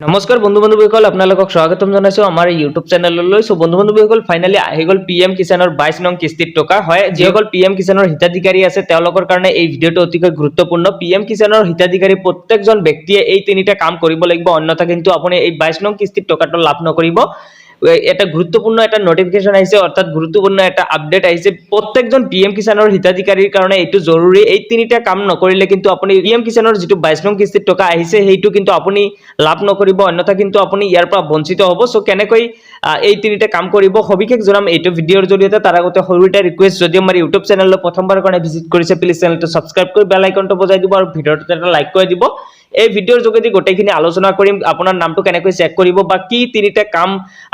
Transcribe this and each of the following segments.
নমস্কাৰ বন্ধু বান্ধৱীসকল আপোনালোকক স্বাগতম জনাইছো আমাৰ ইউটিউব চেনেললৈ। সো বন্ধু বান্ধৱীসকল ফাইনালি আহি গ'ল পিএম কিষাণৰ 22 নং কিস্তিৰ টকা। হয়, যিসকল পিএম কিষাণৰ হিতাধিকাৰী আছে তেওঁলোকৰ কাৰণে এই ভিডিঅ'টো অতিকৈ গুৰুত্বপূৰ্ণ। পিএম কিষাণৰ হিতাধিকাৰী প্ৰত্যেকজন ব্যক্তিয়ে এই তিনিটা কাম কৰিব লাগিব, অন্যথা কিন্তু আপুনি এই 22 নং কিস্তিৰ টকাটো লাভ নকৰিব। এটা গুৰুত্বপূৰ্ণ এটা নোটিফিকেশন আহিছে, অৰ্থাৎ গুৰুত্বপূৰ্ণ এটা আপডেট আহিছে। প্ৰত্যেকজন পিএম কিষাণৰ হিতাধিকাৰীৰ কাৰণে এইটো জৰুৰী। এই তিনিটা কাম নকৰিলে কিন্তু আপুনি পিএম কিষাণৰ যিটো 22 নং কিস্তিৰ টকা আহিছে সেইটো কিন্তু আপুনি লাভ নকৰিব, অন্যথা কিন্তু আপুনি ইয়াৰ পৰা বঞ্চিত হ'ব। সো কেনেকৈ এই তিনিটা কাম কৰিব সবিশেষ জনাম এইটো ভিডিঅ'ৰ জৰিয়তে। তাৰ আগতে সৰু এটা ৰিকুৱেষ্ট, যদি আমাৰ ইউটিউব চেনেললৈ প্ৰথমবাৰৰ কাৰণে ভিজিট কৰিছে প্লিজ চেনেলটো ছাবস্ক্ৰাইব কৰি বেল আইকনটো বজাই দিব আৰু ভিডিঅ'টোত এটা লাইক কৰি দিব। এই ভিডিঅ'ৰ যোগেদি গোটেইখিনি আলোচনা কৰিম, আপোনাৰ নামটো কেনেকৈ চেক কৰিব বা কি তিনিটা কাম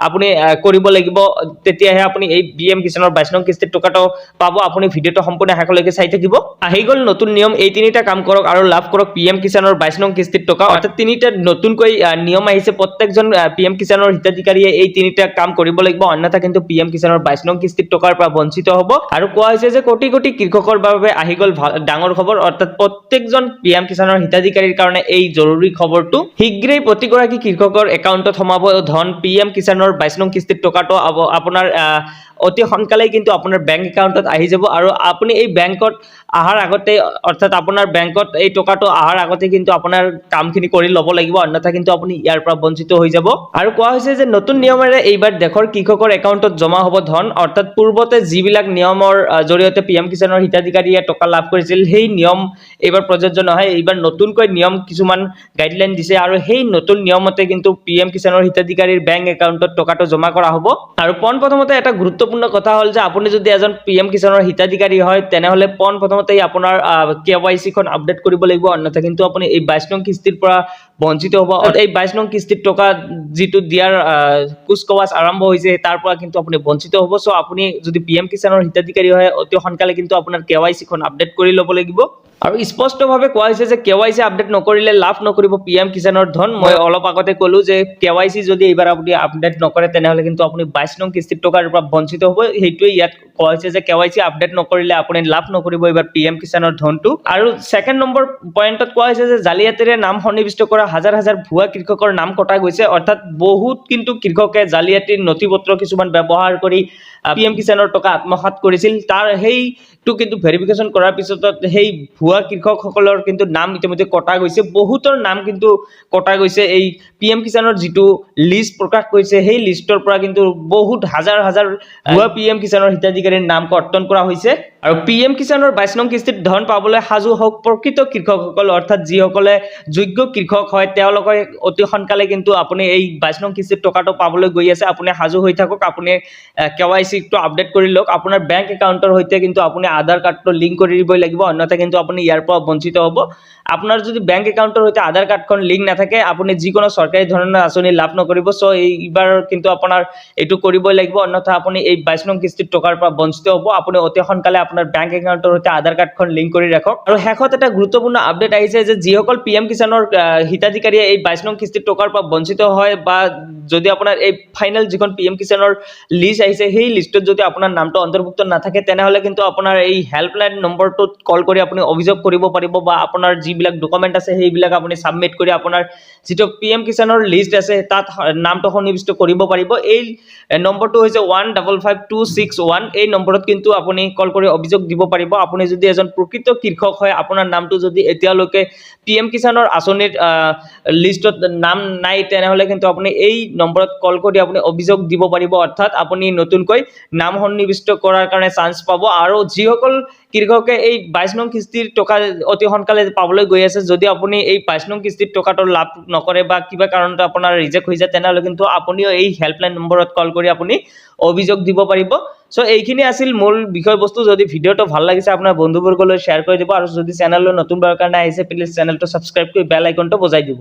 আপুনি কৰিব লাগিব, তেতিয়াহে আপুনি এই পিএম কিষাণৰ 22 নং কিস্তিৰ টকাটো পাব। আপুনি ভিডিঅ'টো সম্পূৰ্ণ শেষলৈকে চাই থাকিব। আহি গ'ল নতুন নিয়ম, এই তিনিটা কাম কৰক আৰু লাভ কৰক পিএম কিষাণৰ 22 নং কিস্তিৰ টকা। অৰ্থাৎ তিনিটা নতুনকৈ নিয়ম আহিছে। প্ৰত্যেকজন পিএম কিষাণৰ হিতাধিকাৰীয়ে এই তিনিটা কাম কৰিব লাগিব, অন্যথা কিন্তু পিএম কিষাণৰ 22 নং কিস্তিৰ টকাৰ পৰা বঞ্চিত হ'ব। আৰু কোৱা হৈছে যে কোটি কোটি কৃষকৰ বাবে আহি গ'ল ডাঙৰ খবৰ, অৰ্থাৎ প্ৰত্যেকজন পিএম কিষাণৰ হিতাধিকাৰীৰ কাৰণে এই জৰুৰী খবৰটো। শীঘ্ৰেই প্ৰতিগৰাকী কৃষকৰ একাউণ্টত সোমাব ধন। পিএম কিষাণৰ 22 নং কিস্তিৰ টকাটো আপোনাৰ অতি সোনকালেই কিন্তু আপোনাৰ বেংক একাউণ্টত আহি যাব। আৰু আপুনি এই বেংকত অহাৰ আগতে, অৰ্থাৎ আপোনাৰ বেংকত এই টকাটো অহাৰ আগতে কিন্তু আপোনাৰ কামখিনি কৰি ল'ব লাগিব, অন্যথা কিন্তু আপুনি ইয়াৰ পৰা বঞ্চিত হৈ যাব। আৰু কোৱা হৈছে যে নতুন নিয়মেৰে এইবাৰ দেশৰ কৃষকৰ একাউণ্টত জমা হ'ব ধন। অৰ্থাৎ পূৰ্বতে যিবিলাক নিয়মৰ জৰিয়তে পিএম কিষাণৰ হিতাধিকাৰীয়ে টকা লাভ কৰিছিল সেই নিয়ম এইবাৰ প্ৰযোজ্য নহয়। এইবাৰ নতুনকৈ নিয়ম কিছুমান গাইডলাইন দিছে আৰু সেই নতুন নিয়মতে কিন্তু পিএম কিষাণৰ হিতাধিকাৰীৰ বেংক একাউণ্টত টকাটো জমা কৰা হ'ব। আৰু পোনপ্ৰথমতে এটা গুৰুত্বপূৰ্ণ কথা হ'ল যে আপুনি যদি এজন পিএম কিষাণৰ হিতাধিকাৰী হয় তেনেহ'লে পোনপ্ৰথমতে আপোনাৰ KYC খন আপডেট কৰিব লাগিব, অন্যথা কিন্তু আপুনি এই 22 নং কিস্তিৰ পৰা বঞ্চিত হ'ব। এই 22 নং কিস্তিৰ টকা যিটো দিয়াৰ কুচকাৱাজ আৰম্ভ হৈছে তাৰ পৰা কিন্তু আপুনি বঞ্চিত হ'ব। সো আপুনি যদি পিএম কিষাণৰ হিতাধিকাৰী হয় অতি সোনকালে কিন্তু আপোনাৰ KYC খন আপডেট কৰি ল'ব লাগিব। আৰু স্পষ্টভাৱে কোৱা হৈছে যে KYC আপডেট নকৰিলে লাভ নকৰিব পিএম কিষাণৰ ধন। মই অলপ আগতে ক'লো যে KYC যদি এইবাৰ আপুনি আপডেট নকৰে তেনেহ'লে কিন্তু আপুনি 22 নং কিস্তিৰ টকাৰ পৰা বঞ্চিত হ'ব। সেইটোৱে ইয়াত কোৱা হৈছে যে KYC আপডেট নকৰিলে আপুনি লাভ নকৰিব এইবাৰ পিএম কিষাণৰ ধনটো। আৰু ছেকেণ্ড নম্বৰ পইণ্টত কোৱা হৈছে যে জালিয়াতিৰে নাম সন্নিৱিষ্ট কৰা হাজাৰ হাজাৰ ভুৱা কৃষকৰ নাম কটা গৈছে। অৰ্থাৎ বহুত কিন্তু কৃষকে জালিয়াতিৰ নথিপত্ৰ কিছুমান ব্যৱহাৰ কৰি পিএম কিষাণৰ টকা আত্মসাৎ কৰিছিল। তাৰ সেইটো কিন্তু ভেৰিফিকেশ্যন কৰাৰ পিছত সেই ভুৱা কৃষকসকলৰ কিন্তু নাম ইতিমধ্যে কটা গৈছে। বহুতৰ নাম কিন্তু কটা গৈছে। এই পিএম কিষাণৰ যিটো লিষ্ট প্ৰকাশ কৰিছে সেই লিষ্টৰ পৰা কিন্তু বহুত হাজাৰ হাজাৰ ভুৱা পিএম কিষাণৰ হিতাধিকাৰীৰ নাম কৰ্তন কৰা হৈছে। আৰু পিএম কিষাণৰ 22 নং কিস্তিত ধন পাবলৈ সাজু হওক প্ৰকৃত কৃষকসকল, অৰ্থাৎ যিসকলে যোগ্য কৃষক হয় তেওঁলোকে অতি সোনকালে কিন্তু আপুনি এই 22 নং কিস্তিৰ টকাটো পাবলৈ গৈ আছে। আপুনি সাজু হৈ থাকক, আপুনি KYC টো আপডেট কৰি লওক। আপোনাৰ বেংক একাউণ্টৰ সৈতে কিন্তু আপুনি আধাৰ কাৰ্ডটো লিংক কৰি দিবই লাগিব, অন্যথা কিন্তু আপুনি ইয়াৰ পৰা বঞ্চিত হ'ব। আপোনাৰ যদি বেংক একাউণ্টৰ সৈতে আধাৰ কাৰ্ডখন লিংক নাথাকে আপুনি যিকোনো চৰকাৰী ধৰণৰ আঁচনি লাভ নকৰিব। সো এইবাৰ কিন্তু আপোনাৰ এইটো কৰিবই লাগিব, অন্যথা আপুনি এই 22 নং কিস্তিৰ টকাৰ পৰা বঞ্চিত হ'ব। আপুনি অতি সোনকালে আপোনাৰ বেংক একাউণ্টৰ সৈতে আধাৰ কাৰ্ডখন লিংক কৰি ৰাখক। আৰু শেষত এটা গুৰুত্বপূৰ্ণ আপডেট আহিছে যে যিসকল পিএম কিষাণৰ হিতাধিকাৰীয়ে এই 22 নং কিস্তিৰ টকাৰ পৰা বঞ্চিত হয়, বা যদি আপোনাৰ এই ফাইনেল যিখন পিএম কিষাণৰ লিষ্ট আহিছে সেই লিষ্টত যদি আপোনাৰ নামটো অন্তৰ্ভুক্ত নাথাকে তেনেহ'লে কিন্তু আপোনাৰ এই হেল্পলাইন নম্বৰটোত কল কৰি আপুনি অভিযোগ কৰিব পাৰিব, বা আপোনাৰ যিবিলাক ডকুমেণ্ট আছে সেইবিলাক আপুনি ছাবমিট কৰি আপোনাৰ যিটো পিএম কিষাণৰ লিষ্ট আছে তাত নামটো সন্নিৱিষ্ট কৰিব পাৰিব। এই নম্বৰটো হৈছে 155261। এই নম্বৰত কিন্তু আপুনি কল কৰি অভিযোগ দিব পাৰিব। আপুনি যদি এজন প্ৰকৃত কৃষক হয়, আপোনাৰ নামটো যদি এতিয়ালৈকে পিএম কিষাণৰ আঁচনিৰ লিষ্টত নাম নাই তেনেহ'লে কিন্তু আপুনি এই নম্বৰত কল কৰি আপুনি অভিযোগ দিব পাৰিব, অৰ্থাৎ আপুনি নতুনকৈ নাম সন্নিৱিষ্ট কৰাৰ কাৰণে চান্স পাব। আৰু যিসকল কৃষকে এই 22 নং কিস্তিৰ টকা অতি সোনকালে পাবলৈ গৈ আছে, যদি আপুনি এই 22 নং কিস্তিৰ টকাটো লাভ নকৰে বা কিবা কাৰণত আপোনাৰ ৰিজেক্ট হৈ যায় তেনেহ'লে কিন্তু আপুনিও এই হেল্পলাইন নম্বৰত কল কৰি আপুনি অভিযোগ দিব পাৰিব। সো এইখিনি আছিল মূল বিষয়বস্তু। যদি ভিডিঅ'টো ভাল লাগিছে আপোনাৰ বন্ধুবৰ্গলৈ শ্বেয়াৰ কৰি দিব, আৰু যদি চেনেললৈ নতুনবাৰৰ কাৰণে আহিছে প্লিজ চেনেলটো ছাবস্ক্ৰাইব কৰি বেল আইকনটো বজাই দিব।